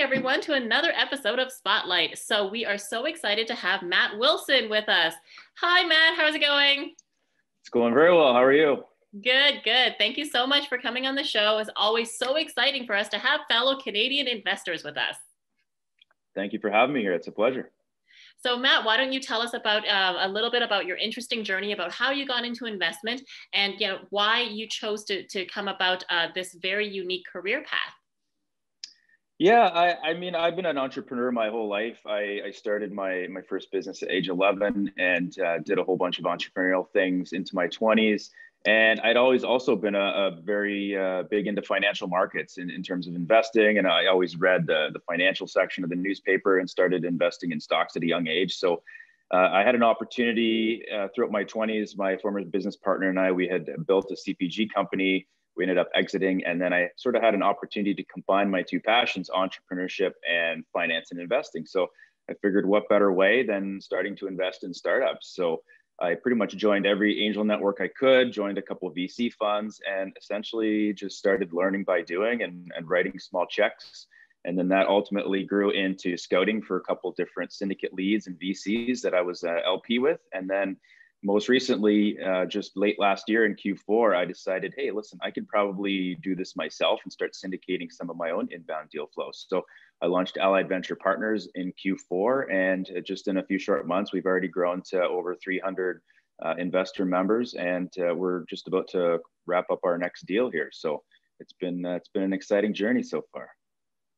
everyone, to another episode of Spotlight. So we are so excited to have Matt Wilson with us. Hi, Matt. How's it going? It's going very well. How are you? Good, good. Thank you so much for coming on the show. It's always so exciting for us to have fellow Canadian investors with us. Thank you for having me here. It's a pleasure. So Matt, why don't you tell us about a little bit about your interesting journey, about how you got into investment and why you chose to come about this very unique career path. Yeah, I mean, I've been an entrepreneur my whole life. I started my first business at age 11 and did a whole bunch of entrepreneurial things into my 20s. And I'd always also been a very big into financial markets in terms of investing. And I always read the financial section of the newspaper and started investing in stocks at a young age. So I had an opportunity throughout my 20s. My former business partner and I, we had built a CPG company. We ended up exiting, and then I sort of had an opportunity to combine my two passions, entrepreneurship and finance and investing. So I figured what better way than starting to invest in startups. So I pretty much joined every angel network I could, joined a couple of VC funds, and essentially just started learning by doing and writing small checks. And then that ultimately grew into scouting for a couple of different syndicate leads and VCs that I was LP with. And then most recently, just late last year in Q4, I decided, hey, listen, I could probably do this myself and start syndicating some of my own inbound deal flow. So I launched Allied Venture Partners in Q4, and just in a few short months, we've already grown to over 300 investor members, and we're just about to wrap up our next deal here. So it's been an exciting journey so far.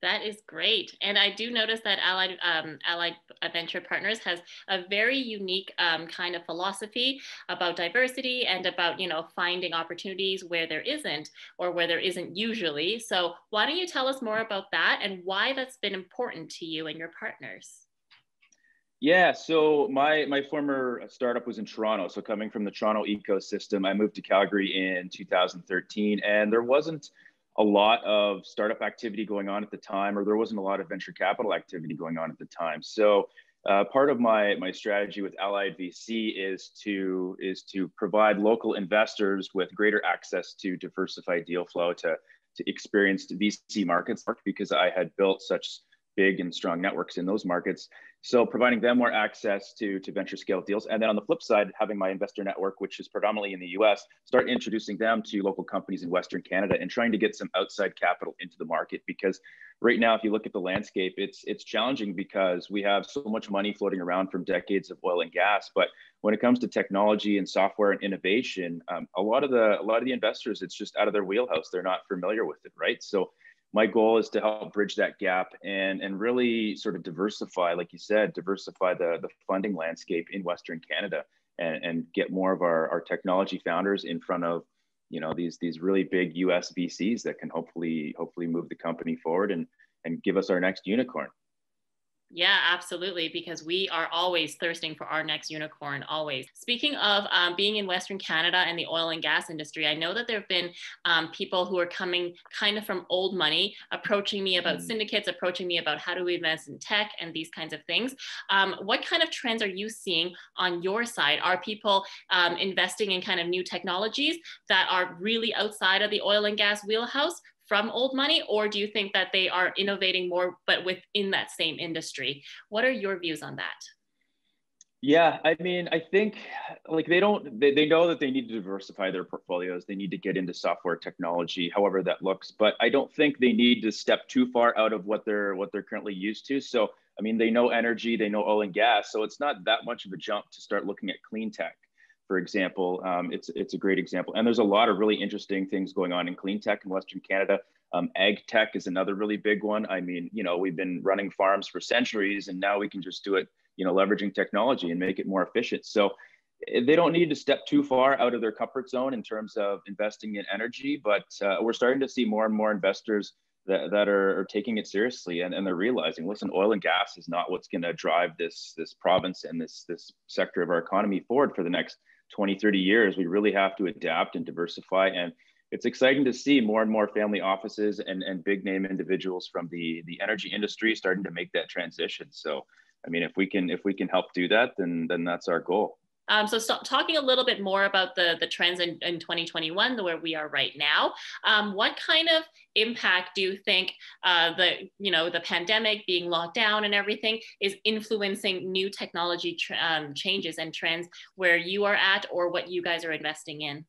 That is great. And I do notice that Allied Venture Partners has a very unique kind of philosophy about diversity and about, finding opportunities where there isn't or where there isn't usually. So why don't you tell us more about that and why that's been important to you and your partners? Yeah, so my former startup was in Toronto. So coming from the Toronto ecosystem, I moved to Calgary in 2013, and there wasn't a lot of startup activity going on at the time, or there wasn't a lot of venture capital activity going on at the time. So part of my strategy with Allied VC is to provide local investors with greater access to diversified deal flow to experienced VC markets, because I had built such big and strong networks in those markets. So providing them more access to venture scale deals. And then on the flip side, having my investor network, which is predominantly in the US, start introducing them to local companies in Western Canada and trying to get some outside capital into the market. Because right now, if you look at the landscape, it's challenging because we have so much money floating around from decades of oil and gas. But when it comes to technology and software and innovation, a lot of the investors, it's just out of their wheelhouse. They're not familiar with it, right? So my goal is to help bridge that gap and really sort of diversify, like you said, diversify the funding landscape in Western Canada and get more of our technology founders in front of these really big US VCs that can hopefully move the company forward and give us our next unicorn. Yeah, absolutely, because we are always thirsting for our next unicorn, always. Speaking of being in Western Canada and the oil and gas industry, I know that there have been people who are coming kind of from old money, approaching me about syndicates, approaching me about how to invest in tech and these kinds of things. What kind of trends are you seeing on your side? Are people investing in kind of new technologies that are really outside of the oil and gas wheelhouse from old money, or do you think that they are innovating more but within that same industry? What are your views on that? Yeah, I mean, I think like they know that they need to diversify their portfolios. They need to get into software technology, however that looks. But I don't think they need to step too far out of what they're currently used to. So I mean, they know energy, they know oil and gas, so it's not that much of a jump to start looking at clean tech. For example, it's a great example. And there's a lot of really interesting things going on in clean tech in Western Canada. Ag tech is another really big one. I mean, we've been running farms for centuries, and now we can just do it, leveraging technology and make it more efficient. So they don't need to step too far out of their comfort zone in terms of investing in energy, but we're starting to see more and more investors that are taking it seriously, and they're realizing, listen, oil and gas is not what's going to drive this province and this sector of our economy forward for the next 20, 30 years. We really have to adapt and diversify. And it's exciting to see more and more family offices and big name individuals from the energy industry starting to make that transition. So, I mean, if we can help do that, then that's our goal. Talking a little bit more about the trends in 2021, where we are right now, what kind of impact do you think the pandemic, being locked down and everything, is influencing new technology changes and trends where you are at, or what you guys are investing in?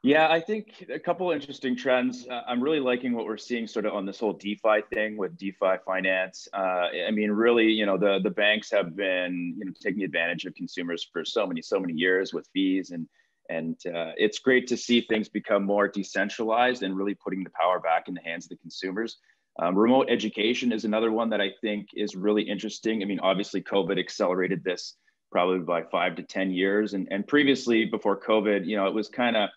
Yeah, I think a couple of interesting trends. I'm really liking what we're seeing sort of on this whole DeFi thing with DeFi finance. I mean, really, the banks have been, taking advantage of consumers for so many years with fees, and it's great to see things become more decentralized and really putting the power back in the hands of the consumers. Remote education is another one that I think is really interesting. I mean, obviously, COVID accelerated this probably by 5 to 10 years, and previously before COVID, it was kind of,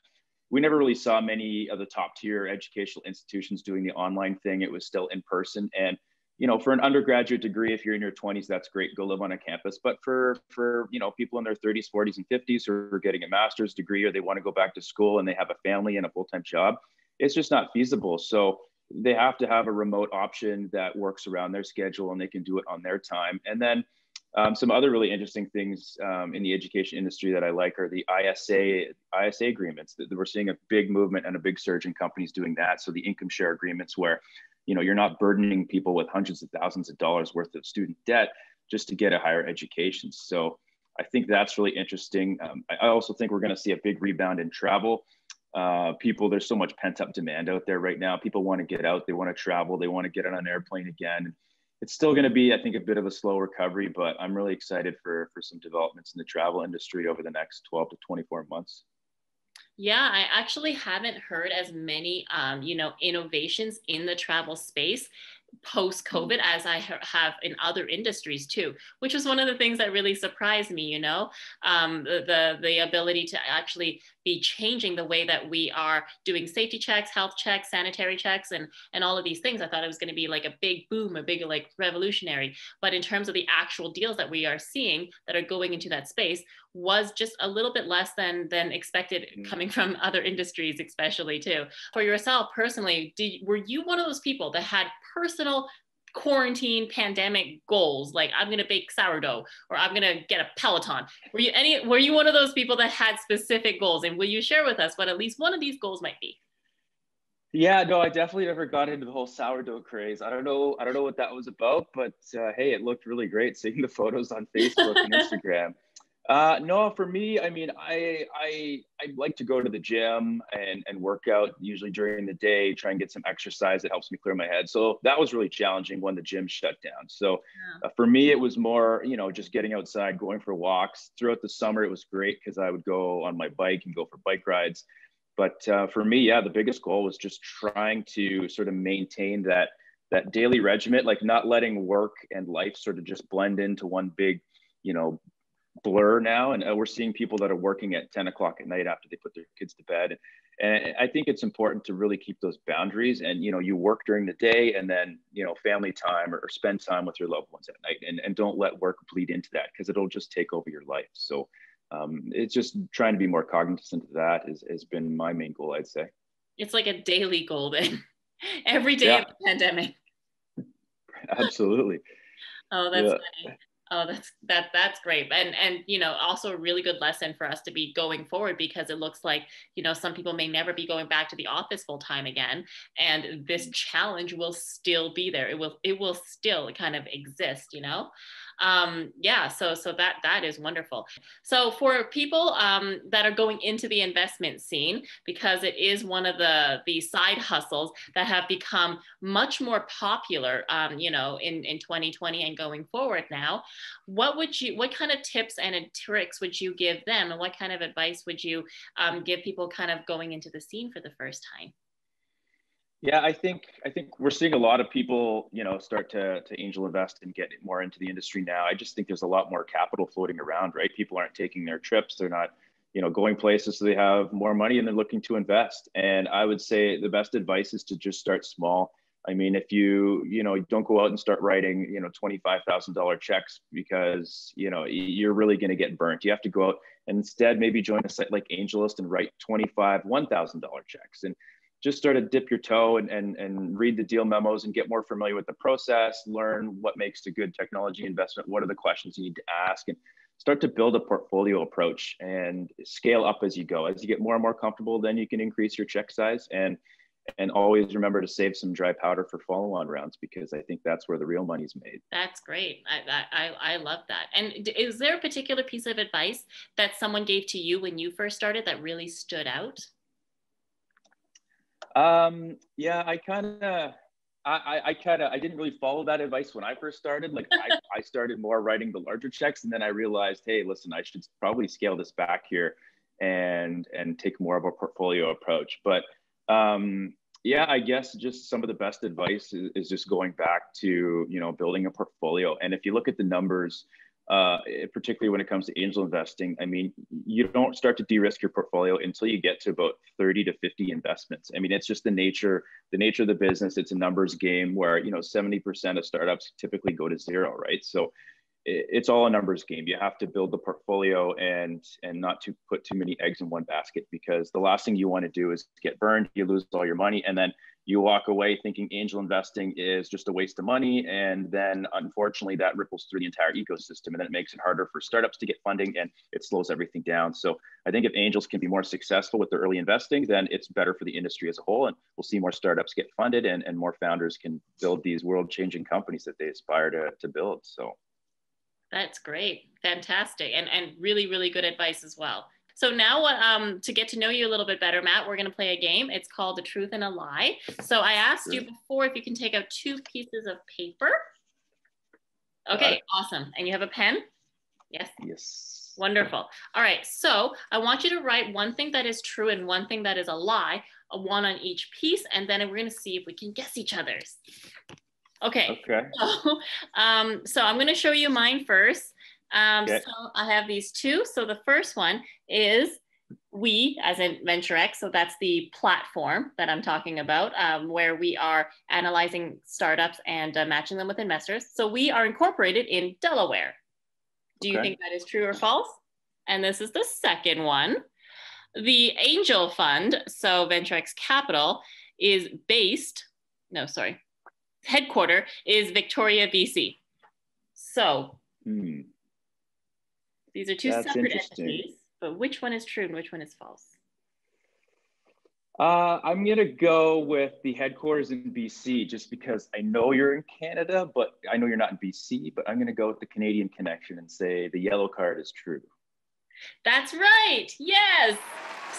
we never really saw many of the top tier educational institutions doing the online thing. It was still in person. And, for an undergraduate degree, if you're in your 20s, that's great, go live on a campus. But for people in their 30s, 40s, and 50s who are getting a master's degree, or they want to go back to school and they have a family and a full-time job, it's just not feasible. So they have to have a remote option that works around their schedule and they can do it on their time. And then some other really interesting things in the education industry that I like are the ISA agreements. We're seeing a big movement and a big surge in companies doing that. So the income share agreements where, you're not burdening people with hundreds of thousands of dollars worth of student debt just to get a higher education. So I think that's really interesting. I also think we're going to see a big rebound in travel. There's so much pent up demand out there right now. People want to get out, they want to travel, they want to get on an airplane again. It's still going to be, I think, a bit of a slow recovery, but I'm really excited for some developments in the travel industry over the next 12 to 24 months. Yeah, I actually haven't heard as many, innovations in the travel space post-COVID as I have in other industries too, which was one of the things that really surprised me, the ability to actually be changing the way that we are doing safety checks, health checks, sanitary checks, and all of these things. I thought it was going to be like a big boom, a big like revolutionary. But in terms of the actual deals that we are seeing that are going into that space, was just a little bit less than expected, coming from other industries, especially too. For yourself personally, were you one of those people that had personal quarantine pandemic goals, like I'm going to bake sourdough or I'm going to get a Peloton? Were you one of those people that had specific goals, and will you share with us what at least one of these goals might be? Yeah, no, I definitely never got into the whole sourdough craze. I don't know what that was about, but hey, it looked really great seeing the photos on Facebook and Instagram. No, for me, I mean, I like to go to the gym and work out usually during the day, try and get some exercise that helps me clear my head. So that was really challenging when the gym shut down. So for me, it was more, just getting outside, going for walks. Throughout the summer, it was great because I would go on my bike and go for bike rides. But for me, yeah, the biggest goal was just trying to sort of maintain that daily regimen, like not letting work and life sort of just blend into one big, blur now. And we're seeing people that are working at 10 o'clock at night after they put their kids to bed. And I think it's important to really keep those boundaries. And, you work during the day and then, family time or spend time with your loved ones at night, and don't let work bleed into that, because it'll just take over your life. So it's just trying to be more cognizant of that has been my main goal, I'd say. It's like a daily goal then, every day of the pandemic. Absolutely. Oh, that's funny. Oh, that's great. And also a really good lesson for us to be going forward, because it looks like, some people may never be going back to the office full time again. And this challenge will still be there. It will still kind of exist, so that is wonderful. So for people that are going into the investment scene, because it is one of the side hustles that have become much more popular, in 2020 and going forward now, what kind of tips and tricks would you give them, and what kind of advice would you give people kind of going into the scene for the first time? Yeah, I think we're seeing a lot of people, start to angel invest and get more into the industry now. I just think there's a lot more capital floating around, right? People aren't taking their trips. They're not, going places, so they have more money and they're looking to invest. And I would say the best advice is to just start small. I mean, if you don't go out and start writing, $25,000 checks, because, you're really going to get burnt. You have to go out and instead maybe join a site like AngelList and write $1,000 checks, and just start to dip your toe and read the deal memos and get more familiar with the process, learn what makes a good technology investment, what are the questions you need to ask, and start to build a portfolio approach and scale up as you go. As you get more and more comfortable, then you can increase your check size, and always remember to save some dry powder for follow-on rounds, because I think that's where the real money's made. That's great. I love that. And is there a particular piece of advice that someone gave to you when you first started that really stood out? Yeah, I didn't really follow that advice when I first started. Like I started more writing the larger checks, and then I realized, hey, listen, I should probably scale this back here and take more of a portfolio approach. But yeah, I guess just some of the best advice is just going back to, building a portfolio. And if you look at the numbers, particularly when it comes to angel investing, I mean, you don't start to de-risk your portfolio until you get to about 30 to 50 investments. I mean, it's just the nature of the business. It's a numbers game where, 70% of startups typically go to zero, right? So it's all a numbers game. You have to build the portfolio and not to put too many eggs in one basket, because the last thing you want to do is get burned, you lose all your money, and then you walk away thinking angel investing is just a waste of money. And then unfortunately that ripples through the entire ecosystem, and then it makes it harder for startups to get funding, and it slows everything down. So I think if angels can be more successful with their early investing, then it's better for the industry as a whole, and we'll see more startups get funded, and more founders can build these world-changing companies that they aspire to build. So that's great. Fantastic. And really, really good advice as well. So now to get to know you a little bit better, Matt, we're going to play a game. It's called The Truth and a Lie. So I asked you before if you can take out 2 pieces of paper. Okay, awesome. And you have a pen? Yes? Yes. Wonderful. All right. So I want you to write one thing that is true and one thing that is a lie, one on each piece. And then we're going to see if we can guess each other's. Okay. So I'm going to show you mine first. So I have these 2. So the first one is we, as in VenturX. So that's the platform that I'm talking about, where we are analyzing startups and matching them with investors. So we are incorporated in Delaware. Do you think that is true or false? And this is the second one. The angel fund, so VenturX Capital, is headquarter is Victoria, BC. So these are 2 separate entities, but which one is true and which one is false? I'm going to go with the headquarters in BC, just because I know you're in Canada, but I know you're not in BC, but I'm going to go with the Canadian connection and say the yellow card is true. That's right. Yes.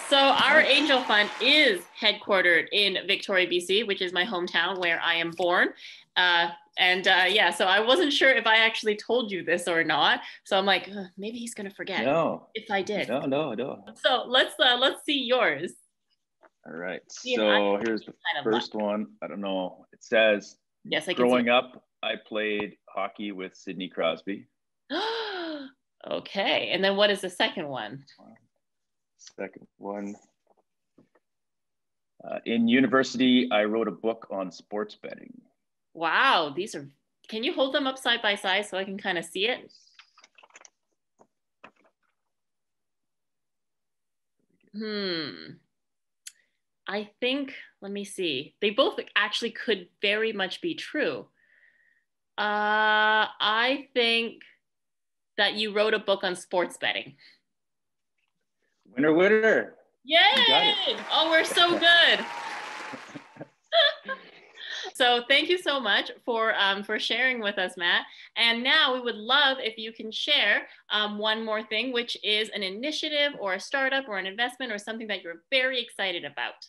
So our angel fund is headquartered in Victoria, BC, which is my hometown where I am born. Yeah, so I wasn't sure if I actually told you this or not. So I'm like, maybe he's going to forget. No. If I did. No. So let's see yours. All right. So here's the first one. I don't know. It says, yes, growing up, I played hockey with Sidney Crosby. Okay. And then what is the second one? Second one. In university, I wrote a book on sports betting. Wow. Can you hold them up side by side so I can kind of see it? I think, let me see. They both actually could very much be true. I think that you wrote a book on sports betting. Winner. Yay! Oh, we're so good. So thank you so much for sharing with us, Matt. And now we would love if you can share one more thing, which is an initiative or a startup or an investment or something that you're very excited about.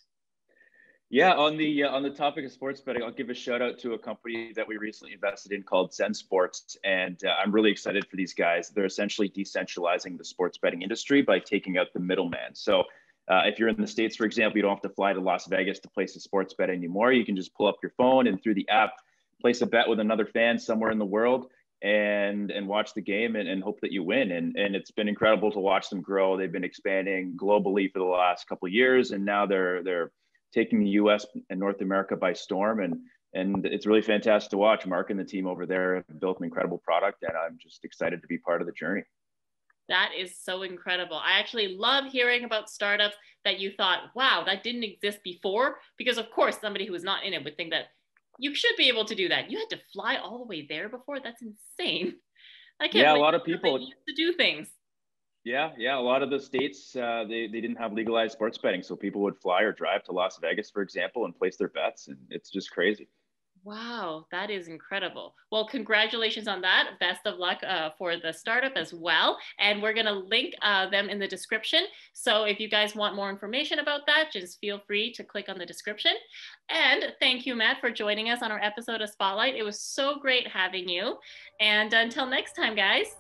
Yeah, on the topic of sports betting, I'll give a shout out to a company that we recently invested in called Zen Sports, and I'm really excited for these guys. They're essentially decentralizing the sports betting industry by taking out the middleman. So if you're in the States, for example, you don't have to fly to Las Vegas to place a sports bet anymore. You can just pull up your phone and through the app, place a bet with another fan somewhere in the world and watch the game and hope that you win. And it's been incredible to watch them grow. They've been expanding globally for the last couple of years, and now they're taking the US and North America by storm. And it's really fantastic to watch. Mark and the team over there have built an incredible product, and I'm just excited to be part of the journey. That is so incredible. I actually love hearing about startups that you thought, wow, that didn't exist before. Because of course, somebody who was not in it would think that you should be able to do that. You had to fly all the way there before? That's insane. I can't Yeah, a believe lot of how they people. used to do things. Yeah. A lot of the states, they didn't have legalized sports betting. So people would fly or drive to Las Vegas, for example, and place their bets. And it's just crazy. Wow, that is incredible. Well, congratulations on that. Best of luck for the startup as well. And we're going to link them in the description. So if you guys want more information about that, just feel free to click on the description. And thank you, Matt, for joining us on our episode of Spotlight. It was so great having you. And until next time, guys.